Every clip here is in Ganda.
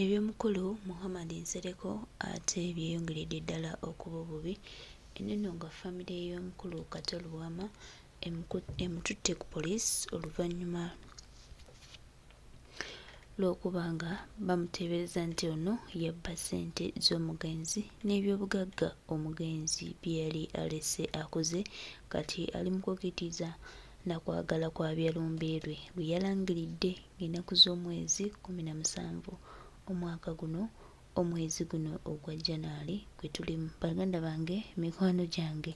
Eby'omukulu Muhammad Nsereko ate byeyongeredde ddala okuba obubi eno nno nga famire y'omukulu Kato Lwama emututte ku poliisi oluvannyuma lw'okuba nga bamuteebereza nti ono yabba ssente z'omugenzi n'ebyobugagga omugenzi bye yali alese akuze kati ali mu kukitiza na kwagala kwa byalumbe lwe bwe yalangiridde ng'ennaku z'omwezi 17 omwaka guno omwezi guno ogwa January gwe tulimu. Baganda bange, mikwano gyange,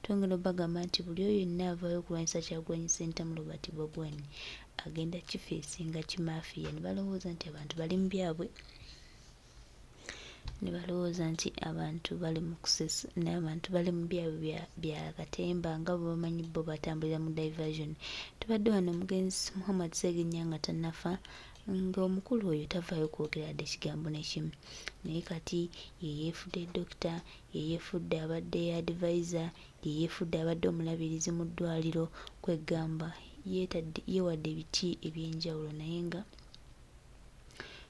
twongera obagamba nti buli oyo yenna avaayo okulwanyisa Kyagulanyi Ssentamu Robert Bobi Wine agenda kifeesinga kimaafiya ne balowooza nti abantu bali mu byabwe, ne balowooza nti abantu bali mu kusesa n'abantu bali mu byabwe bya katemba nga bwe bamanyi bo batambulira mu diversion. Tubadde wano omugenzi Muhammad Sseginya nga tannafa ng'omukulu oyo tavaayo kwogera wadde ekigambo n'ekimu, naye kati ye yeefudde dokita, ye yeefudde abadde advisor, ye yeefudde abadde omulabirizi mu ddwaliro, kwegamba yeewadde ebiti eby'enjawulo, naye nga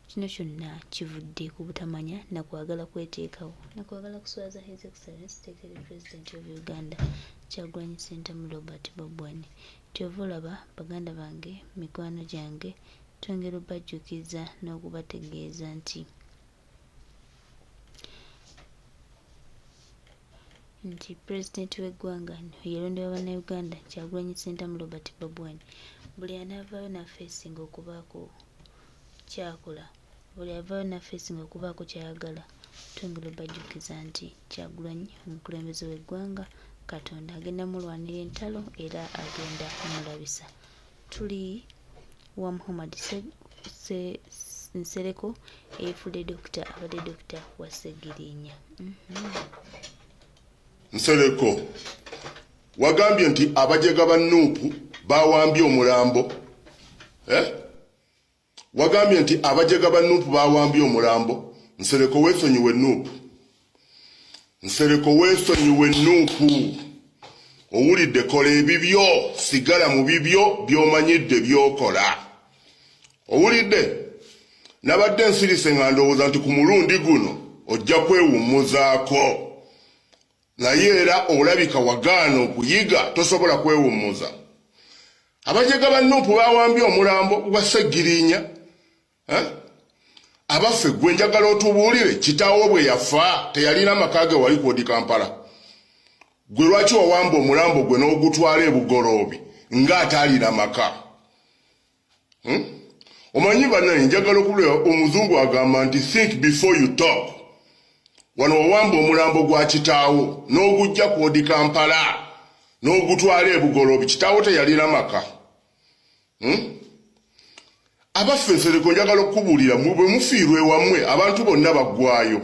kino kyonna kivudde ku butamanya na kwagala kweteekawo na kwagala kuswaza His Excellency Ssekere President of Uganda Kyagulanyi Ssentamu Robert Bobi Wine. Kyova olaba baganda bange, mikwano gyange, twongera obajjukiza n'okubategeeza nti Pulezidenti w'eggwanga yalondebwa bannayuganda Kyagulanyi Ssentamu Robert Bobi Wine buli anaavaayo n'afeesinga okubaako kyakola, buli avaayo n'afeesinga okubaako kyayagala, twongera obajjukiza nti Kyagulanyi omukulembeze w'eggwanga Katonda agenda mulwanira entalo era agenda mulabisa. Tuli wa Muhammad Nsereko eyeefudde dokita abadde dokita wa Ssegirinya. Nsereko wagambye nti abajega ba Nuupu bawambye omulambo, wagambye nti abajega ba Nuupu bawambye omulambo. Nsereko weesonyiwe Nuupu, Nsereko weesonyiwe Nuupu, owulidde kola ebibyo, sigala mu bibyo by'omanyidde by'okola. Owulidde nabadde nsirise nga ndowooza nti ku mulundi guno ojja kwewummuzaako, naye era olabika wagaana okuyiga, tosobola kwewummuza. Abajega ba Nuupu bawambye omulambo gwa Ssegirinya. Abaffe gwe njagala otubuulire, kitaawo bwe yafa teyalina maka ge wali kwodi Kampala. Gwe lwaki wawamba omulambo gwe n'ogutwala ebugoloobi ng'ataalina maka? Omanyi bannange, njagala okuleba omuzungu agamba nti think before you talk. Wano wawamba omulambo gwa kitaawo n'ogujja kwodi Kampala n'ogutwala ebugoloobi, kitaawo teyalina maka. Abaffe Nsereko njagala okubuulira bwe mufiirwa ewammwe abantu bonna baggwaayo.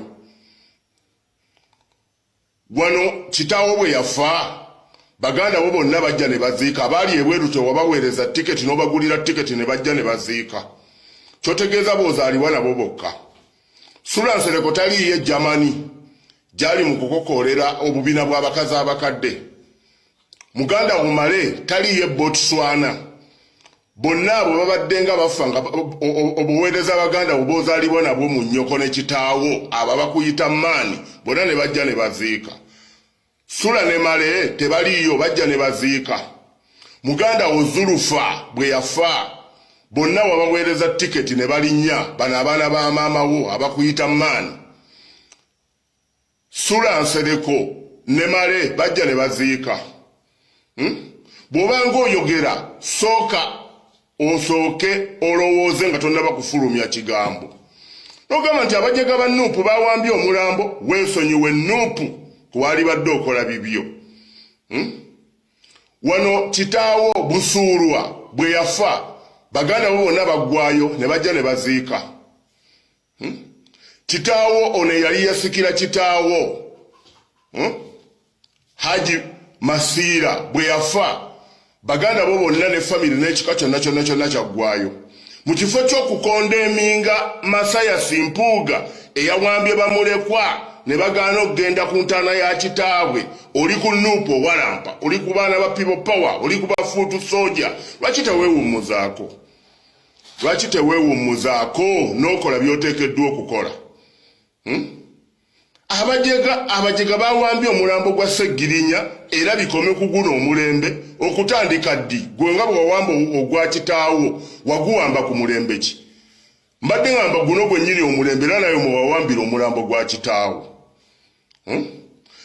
Wano kitaawo bwe yafa baganda bo bonna bajja ne baziika, abaali ebweru tewabaweereza tiketi n'obagulira tiketi ne bajja ne baziika. Kyotegeeza boozaaliwa nabo bokka. Sula Nsereko taliiyo e Germany gyali mu kukokoolera obubiina bw'abakazi abakadde. Muganda Bumale taliiyo e Botswana. Bonna abo babadde nga bafa nga obuweereza abaganda bw'ozaaliwa nabwo mu nnyoko ne kitaawo, abo bakuyita maani, bonna ne bajja ne baziika. Sula ne Male tebaliiyo, bajja ne baziika. Muganda wo Zulufa bwe yafa, bonna wabaweereza tiketi ne balinnya, bano abaana ba maama wo abakuyita maani. Sula Nsereko ne Male bajja ne baziika. Bw'obanga oyogera sooka osooke olowooze nga tonnaba kufulumya kigambo. N'ogamba nti abajega ba Nuupu bawambye omulambo, weesonyiwe Nuupu kuwaali badde okola bibyo. Wano kitaawo Busuulwa bwe yafa baganda bo bonna baggwaayo ne bajja ne baziika. Kitaawo ono yali yasikira kitaawo Haji Masiira bwe yafa baganda bo bonna ne famire n'ekika kyonna kyonna kyonna kyaggwaayo. Mu kifo ky'okukondeeminga Masaya Simpuuga eyawambye bamulekwa ne bagaana okugenda ku ntaana ya kitaabwe, oli ku Nuupu owalampa, oli ku baana ba People Power, oli ku bafuutu soja, lwaki teweewummuzaako? lwaki teweewummuzaako n'okola by'oteekeddwa okukola? Abajega bawambye omulambo gwa Sseggirinya era bikome ku guno omulembe okutandika ddi. Gwe nga bwe wawamba ogwa kitaawo waguwamba ku mulembe ki? Mbadde ngamba guno gwennyini omulembe era nayo mwe wawambira omulambo gwa kitaawo.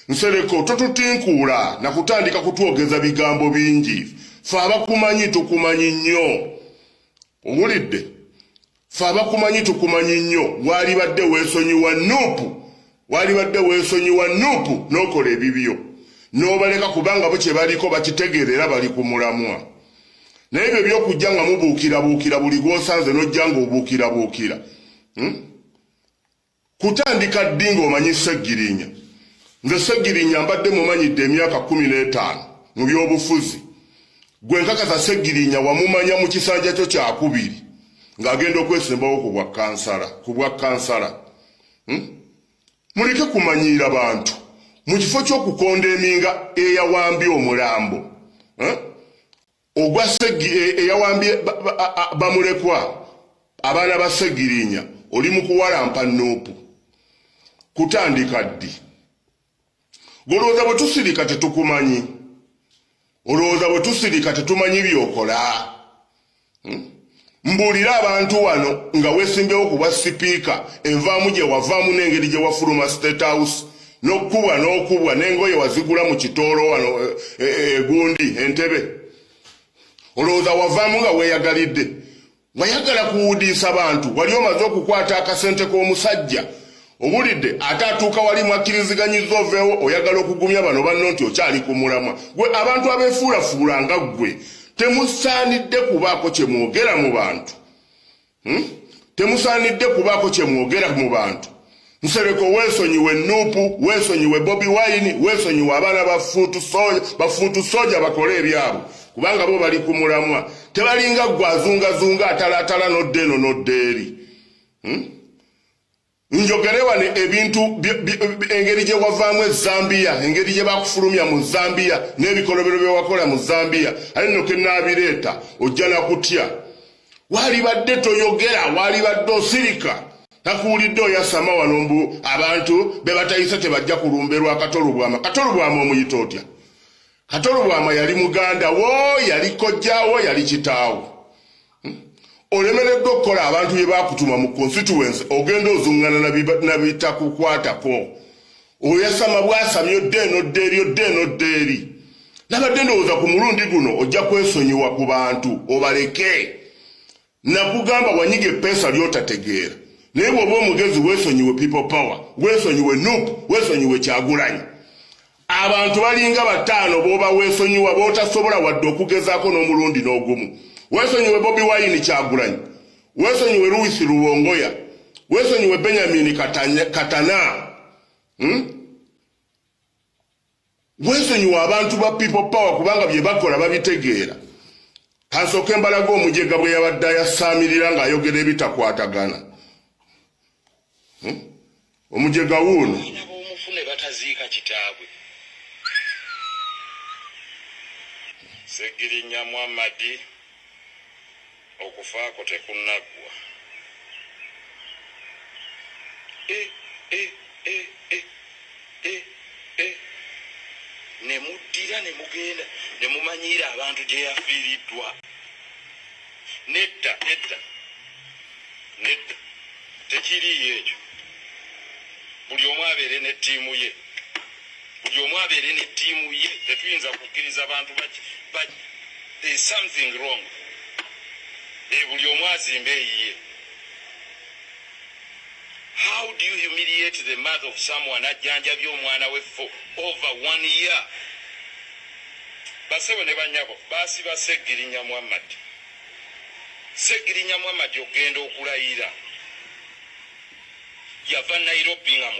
Nsereko totutinkuula na kutandika kutwogeza bigambo bingi. Ffe abakumanyi tukumanyi nnyo. Owulidde? Ffe abakumanyi tukumanyi nnyo. Waalibadde weesonyiwa Nuupu. Waalibadde weesonyiwa Nuupu n'okola ebibyo. N'obaleka kubanga bo kye baliko bakitegeera era bali ku mulamwa. Naye ebyo by'okujja nga mubuukirabuukira buli gw'osanze n'ojja ng'obuukirabuukira. Kutandika ddi ng'omanyi Sseggirinya? Nze Sseggirinya mbadde mumanyidde emyaka 15 mu by'obufuzi. Gwe nkakasa Sseggirinya wamumanya mu kisanja kyo kyakubiri ng'agenda okwesembawo ku bwa kansala. Muleke kumanyiira bantu mu kifo ky'okukonda eminga eyawambye omulambo. Ogwa eyawambye bamulekwa abaana ba Sseggirinya oli mu kuwalampa Nuupu. Kutandika ddi? Golowooza bwe tusirika tetukumanyi. Olowooza bwe tusirika tetumanyi by'okola. Mbuulira abantu wano nga weesimbewo ku bwa sipiika envaamu gye wavaamu n'engeri gye wafuluma State House n'okubwa n'engoye wazigula mu kitoolo wano egundi Entebbe. Olowooza wavaamu nga weeyagalidde. Wayagala kuwudiisa bantu. Wali omaze okukwata akasente k'omusajja. Owulidde ate atuuka wali mwakkiriziganyizza oveewo oyagala okugumya bano banno nti okyali ku mulamwa. Gwe abantu abeefuulafuula nga ggwe temusaanidde kubaako kye mwogera mu bantu. Temusaanidde kubaako kye mwogera mu bantu. Nsereko weesonyiwe Nuupu, weesonyiwe Bobi Wine, weesonyiwe abaana bafuutu soja bakole ebyabwe. Kubanga bo bali ku mulamwa. Tebalinga ggwe azungazunga atalaatala n'odda eno n'odda eri. Njogere wano ebintu engeri gye wavaamu Zambia, engeri gye bakufulumya mu Zambia, n'ebikolobero bye wakola mu Zambia, ate nno kennabireeta ojja na kutya. Waalibadde toyogera, waalibadde osirika. Takuwulidde oyasama wano mbu abantu be batayise tebajja kulumberwa Katolubwama. Katolubwama omuyita otya? Katolubwama yali muganda wo, yali kojjaawo, yali kitaawo. Olemereddwa okukola abantu bye baakutuma mu constituency ogenda ozuŋŋana na bitakukwatako. Oyasama bwasamye odda eno odda eri odda eno odda eri. Nabadde ndowooza ku mulundi guno ojja kwesonyiwa ku bantu obaleke. Nakugamba wanyiga eppeesa ly'otategeera. Naye bw'oba omugezi weesonyiwe People Power, weesonyiwe Nuupu, weesonyiwe Kyagulanyi. Abantu balinga 5 b'oba weesonyiwa b'otasobola wadde okugezaako n'omulundi n'ogumu. Weesonyiwe Bobi Wine Kyagulanyi, weesonyiwe Louis Rubongoya, weesonyiwe Benjamin Katana. Weesonyiwe abantu ba People Power kubanga bye bakola babitegeera. Kansooke mbalaga omujega bwe yabadde ayasaamirira ng'ayogera ebitakwatagana. Omujega wuuno omufune bataziika kitaabwe. Sseggirinya Muhammad okufaako tekunaggwa. Ne muddira ne mugenda ne mumanyiira abantu gye yafiiriddwa. Nedda tekiriyo ekyo. Buli omu abeere ne ttiimu ye. Tetuyinza kukkiriza abantu there is something wrong. Buli omu azimba eyiye. How do you humiliate the mother of someone ajjanjabye omwana we for over 1 year? Basebo ne banyabo baasiba Sseggirinya Muhammad. Sseggirinya Muhammad ogenda okulayira. Yava Nairobi nga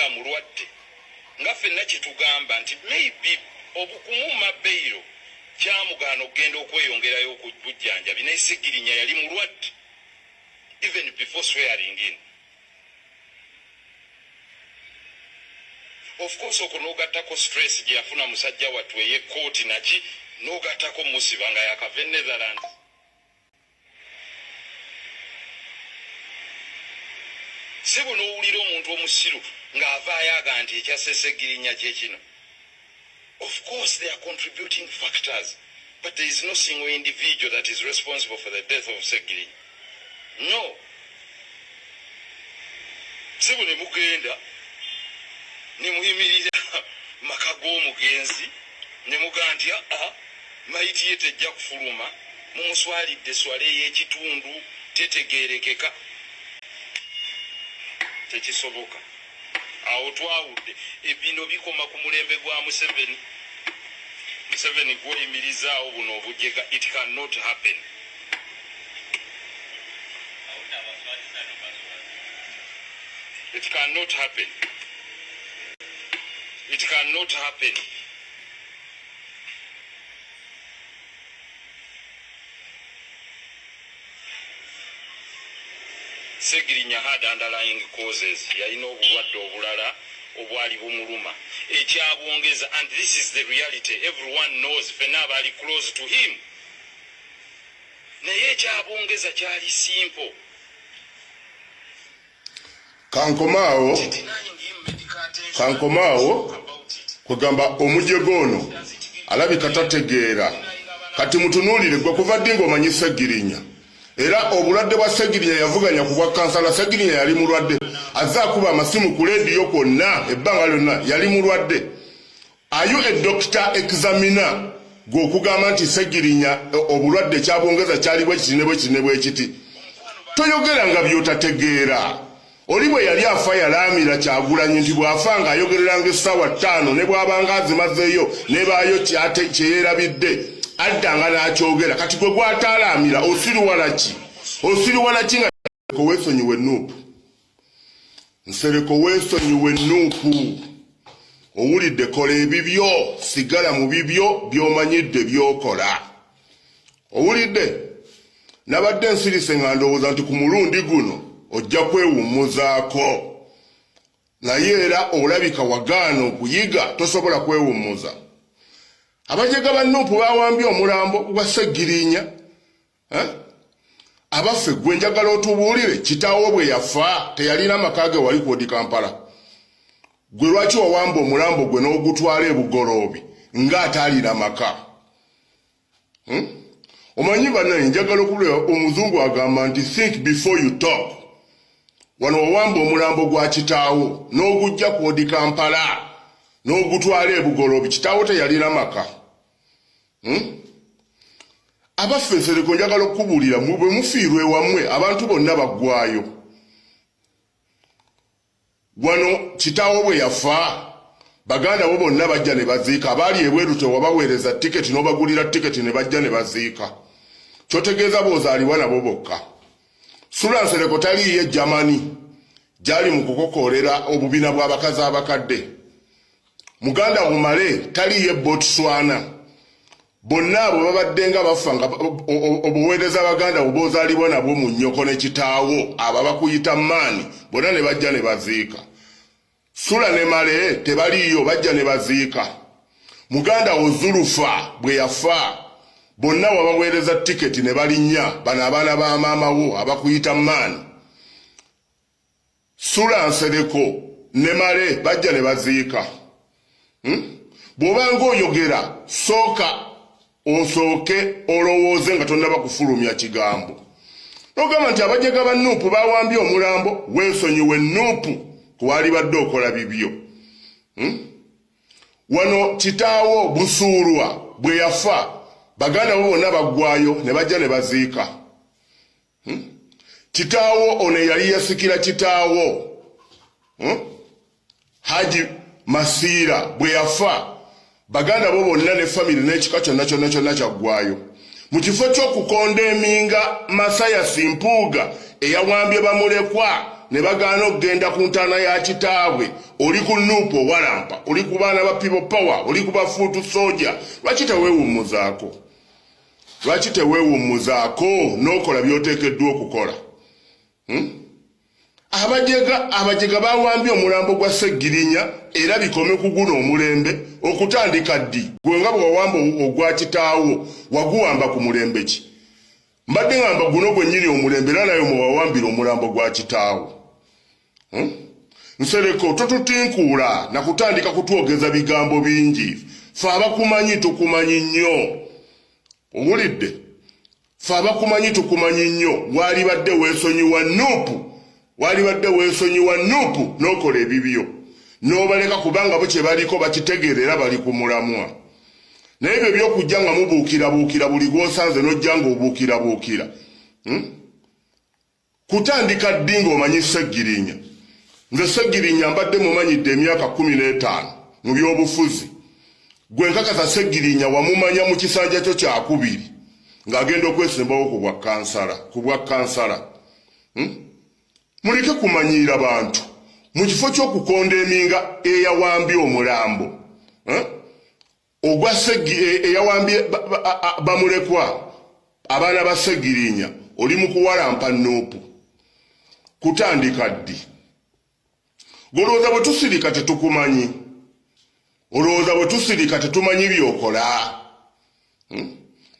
mulwadde. Nga ffenna kye tugamba nti maybe obukumuuma beyiro kyamugaana okugenda okweyongerayo ku bujjanjabi naye Sseggirinya yali mulwadde even before swearing in. Of course okunoogattako stress gye yafuna musajja wattu ey'ekkooti naki n'ogattako musiba nga yakava Netherlands. Si buno owulira omuntu omusiru ng'avaayo aga nti ekyasesegirinya kye kino. Of course there are contributing factors, but there is no single individual that is responsible for the death of Segirinya. No. Si buno mugenda ne muyimirira maka g'omugenzi ne mugaa nti mayiti ye tejja kufuluma mumuswalidde swala ey'ekitundu tetegeerekeka. Tekisoboka. Awo twawudde ebino bikoma ku mulembe gwa Museveni. Museveni gweyimirizaawo buno obujega. It cannot happen. It cannot happen. It cannot happen. Segirinya had underlying causes. Yalina obulwadde obulala obwali bumuluma. Ekyabwongeza, and this is the reality, everyone knows, fena bali close to him. Naye ekyabwongeza kyali simple. Kankomaawo kugamba omujego ono alabika tategeera. Kati mutunuulire gwe kuva ddi ng'omanyi Segirinya. Era obulwadde bwa Segirinya yavuganya ku bwa kansala. Segirinya yali mulwadde. Azze akuba amasimu ku leediyo kwonna ebbanga lyonna yali mulwadde. Are you a doctor examiner gw'okugamba nti Segirinya obulwadde kyabwongeza kyali bwe kiti ne bwe kiti ne bwe kiti? Toyogera nga by'otategeera. Oli bwe yali afa yalaamira Kyagulanyi nti bw'afa ng'ayogereranga essaawa 5 ne bw'abanga azimazeeyo ne baayo kyeyerabidde addanga n'akyogera. Kati gwe gw'ataalaamira osiriwala ki? Osiriwala ki nga Nsereko weesonyiwe Nuupu? Nsereko weesonyiwe Nuupu. Owulidde kola ebibyo, sigala mu bibyo by'omanyidde by'okola. Owulidde? Nabadde nsirise nga ndowooza nti ku mulundi guno ojja kwewummuzaako. Naye era olabika wagaana okuyiga, tosobola kwewummuza. Abajega ba Nuupu bawambye omulambo gwa Segirinya. Abaffe gwe njagala otubuulire, kitaawo bwe yafa teyalina maka ge wali ku Kampala. Gwe lwaki wawamba omulambo gwe n'ogutwala e Bugoloobi ng'ataalina maka? Omanyi bannange, njagala okubulira omuzungu agamba nti think before you talk. Wano wawamba omulambo gwa kitaawo n'ogujja ku Kampala n'ogutwala e Bugoloobi, kitaawo teyalina maka. Abaffe Nsereko njagala okubuulira bwe mufiirwe wammwe abantu bonna baggwayo. Wano kitaawo bwe yafa baganda bo bonna bajja ne baziika. Abaali ebweru tewabaweereza tiketi n'obagulira tiketi ne bajja ne baziika. Kyotegeeza boozaaliwa nabo bokka. Sula Nsereko taliiyo Germany gyali mu kukokoolera obubiina bw'abakazi abakadde. Muganda Umale taliiyo Botswana. Bonna abo babadde nga bafa nga obuweereza baganda boozaalibwa nabwo mu nnyoko ne kitaawo abo bakuyita maani bonna ne bajja ne baziika. Sula ne Male tebaliiyo, bajja ne baziika. Muganda Zulufa bwe yafa bonna wabaweereza tiketi ne balinnya bano abaana ba maama wo abakuyita maani. Sula Nsereko ne Male bajja ne baziika. Bw'obanga oyogera sooka osooke olowooze nga tonnaba kufulumya kigambo. N'ogamba nti abajega ba Nuupu bawambye omulambo, weesonyiwe Nuupu kuwaali badde okola bibyo. Wano kitaawo Busuulwa bwe yafa baganda bo bonna baggwayo ne bajja ne baziika. Kitaawo ono yali yasikira kitaawo Haji Masiira bwe yafa baganda bo bonna ne family n'ekika kyonna kyonna kyonna kyaggwayo. Mu kifo ky'okukonda eminga Masaya Simpuuga eyawambye bamulekwa ne bagaana okugenda ku ntaana ya kitaabwe, oli ku Nuupu owalampa, oli ku baana ba People Power, oli ku bafuutu soja. Lwaki teweewummuzaako? Lwaki teweewummuzaako n'okola by'oteekeddwa okukola? abajega bawambye omulambo gwa Sseggirinya era bikome ku guno omulembe okutandika ddi gwe nga bwawamba ogwa kitaawo waguwamba ku mulembe ki mbadde ngamba guno gwe nnyini omulembe era nayo mwawambira omulambo gwa kitaawo Nsereko totutinkuula na kutandika kutwogeza bigambo bingi fe abakumanyi tukumanyi nnyo owulidde fe abakumanyi tukumanyi nnyo waalibadde weesonyiwa Nuupu n'okola ebibyo n'obaleka kubanga bo kye baliko bakitegeera era bali ku mulamwa naye ebyo by'okujja nga mubuukirabuukira buli gw'osanze n'ojja ng'obuukirabuukira kutandika ddi ng'omanyi Sseggirinya nze Sseggirinya mbadde mumanyidde emyaka 15 mu by'obufuzi gwe nkakasa Sseggirinya wamumanya mu kisanja kyo kyakubiri ng'agenda okwesembawo ku bwa kansala muleke kumanyiira bantu mu kifo ky'okukonda eminga eyawambye omulambo ogwa eyawambye bamulekwa abaana ba Sseggirinya oli mu kuwalampa Nuupu kutandika ddi golowooza bwe tusirika tetukumanyi olowooza bwe tusirika tetumanyi byokola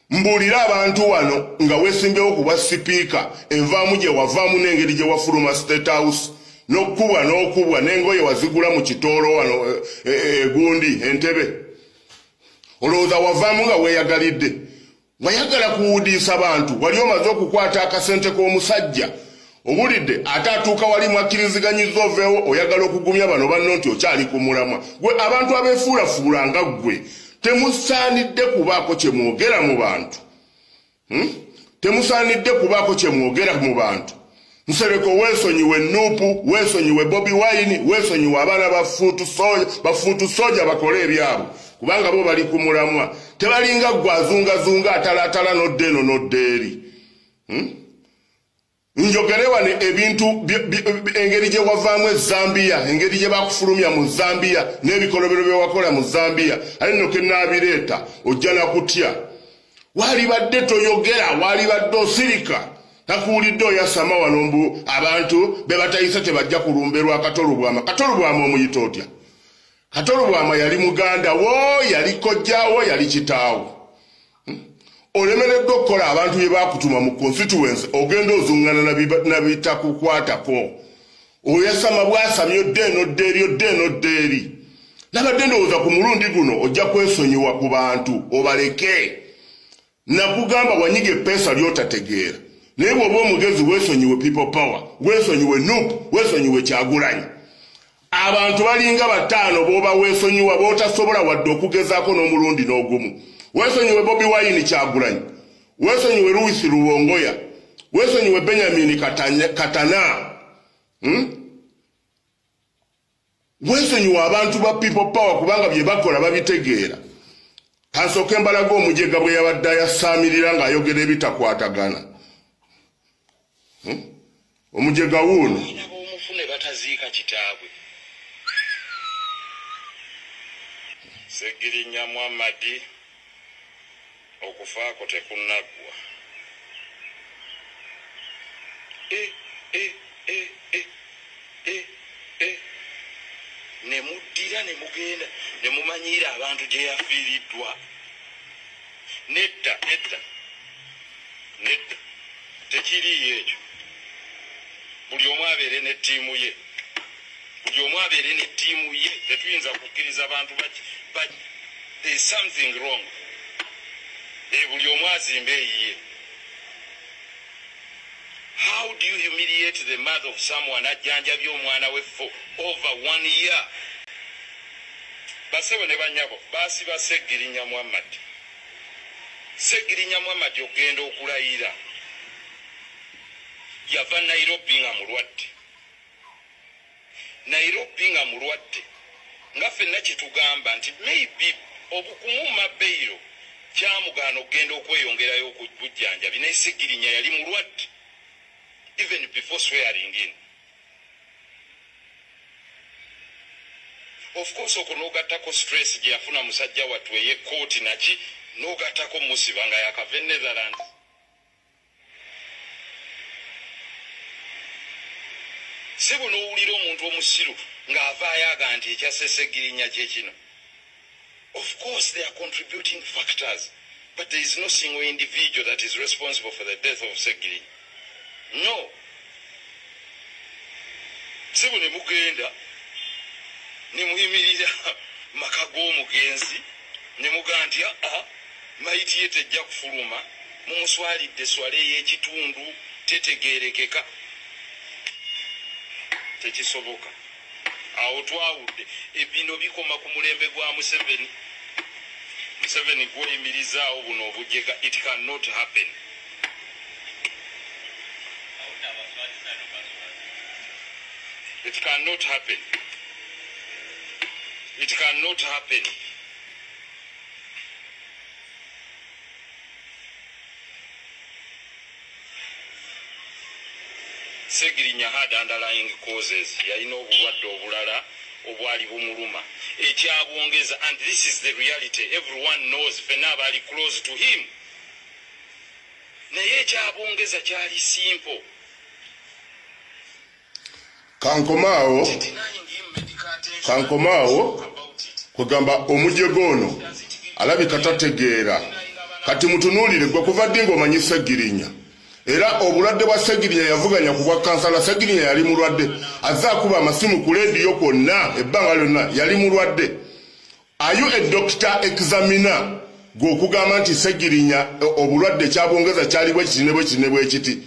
mbuulira abantu wano nga weesimbewo ku bwa sipiika envaamu gye wavaamu n'engeri gye wafuluma State House n'okubwa n'engoye wazigula mu kitoolo wano egundi entebe olowooza wavaamu nga weeyagalidde wayagala kuwudiisa bantu wali omaze okukwata akasente k'omusajja obulidde ate atuuka wali mwakkiriziganyizza oveewo oyagala okugumya bano banno nti okyali ku mulamwa gwe abantu abeefuulafuula nga ggwe temusaanidde kubaako kye mwogera mu bantu temusaanidde kubaako kye mwogera mu bantu Nsereko weesonyiwe Nuupu weesonyiwe Bobi Wine weesonyiwe abaana bafuutu soja bakole ebyabwe kubanga bo bali ku mulamwa tebalinga ggwe azungazunga atalaatala n'odda eno n'odda eri njogere wano ebintu engeri gye wavaamu Zambia engeri gye bakufulumya mu Zambia n'ebikolobero bye wakola mu Zambia ali nno kenaabireeta ojja na kutya waalibadde toyogera waalibadde osirika takuwulidde oyasama wano mbu abantu be batayise tebajja kulumberwa Katolobwama omuyita otya Katolobwama yali muganda wo yali kojjaawo yali kitaawo olemereddwa okukola abantu bye bakutuma mu constituency ogenda ozuŋŋana na bitakukwatako oyasama bwasamye odda eno eri nabadde ndowooza ku mulundi guno ojja kwesonyiwa ku bantu obaleke nakugamba wanyiga eppeesa ly'otategeera naye bw'oba omugezi weesonyiwe people power weesonyiwe Nuupu weesonyiwe Kyagulanyi abantu balinga 5 b'oba weesonyiwa b'otasobola wadde okugezaako n'omulundi n'ogumu weesonyiwe Bobi Wine Kyagulanyi weesonyiwe Louis Rubongoya weesonyiwe Benjamin Katana weesonyiwe abantu ba people power kubanga bye bakola babitegeera kansooka embalaga omujega bwe yabadde ayasaamirira ng'ayogera ebitakwatagana omujega wuuno omufune bataziika kitaabwe Sseggirinya Muhammad okufaako tekunaggwa ne muddira ne mugenda ne mumanyiira abantu gye yafiiriddwa nedda tekiriyo ekyo buli omu abeere ne ttiimu ye tetuyinza kukkiriza abantu there is something wrong buli omu azimba eyiye. How do you humiliate the mother of someone ajjanjabye omwana we for over 1 year? Basebo ne banyabo basiba Sseggirinya Muhammad. Sseggirinya Muhammad ogenda okulayira yava Nairobi nga mulwadde nga ffenna kitugamba nti maybe obukumuma beiro kyamugaana okugenda okweyongerayo okubujjanjabi naye Sseggirinya yali mulwadde even before swearing in. Of course okwo n'ogattako stress gye yafuna musajja wattu ey'ekkooti naki n'ogattako musiba nga yakava Netherlands. si buno owulira omuntu omusiru ng'avaayo aga nti ekyasesegirinya kye kino. Of course they are contributing factors, but there is no single individual that is responsible for the death of Segirinya. No. Si buno mugenda ne muyimirira maka g'omugenzi ne mugaa nti mayiti ye tejja kufuluma, mumuswalidde swala ey'ekitundu tetegeerekeka. Tekisoboka. Awo twawudde ebino bikoma ku mulembe gwa Museveni. Museveni gweyimirizaawo buno obujjega. It cannot happen. It cannot happen. It cannot happen. Segirinya had underlying causes. Yalina obulwadde obulala obwali bumuluma. Ekyabwongeza, and this is the reality, everyone knows, fenna abali close to him. Naye ekyabwongeza kyali simple. Kankomaawo kugamba omujego ono alabika tategeera. Kati mutunuulire gwe kuva ddi ng'omanyi Segirinya. Era obulwadde bwa Segirinya yavuganya ku bwa kansala. Segirinya yali mulwadde. Azze akuba amasimu ku leediyo kwonna ebbanga lyonna yali mulwadde. Are you a doctor examiner gw'okugamba nti Segirinya obulwadde kyabwongeza kyali bwe kiti ne bwe kiti ne bwe kiti?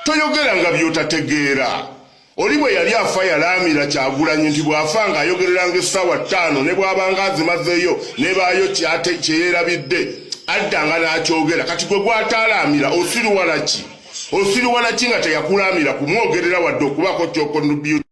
Toyogera nga by'otategeera. Oli bwe yali afa yalaamira Kyagulanyi nti bw'afa ng'ayogereranga essaawa 5 ne bw'abanga azimazeeyo ne baayo kyeyeerabidde addanga n'akyogera. Kati gwe gw'ataalaamira osiruwala ki? Osiruwala ki nga teyakulaamira kumwogerera wadde okubaako ky'okondubyuta?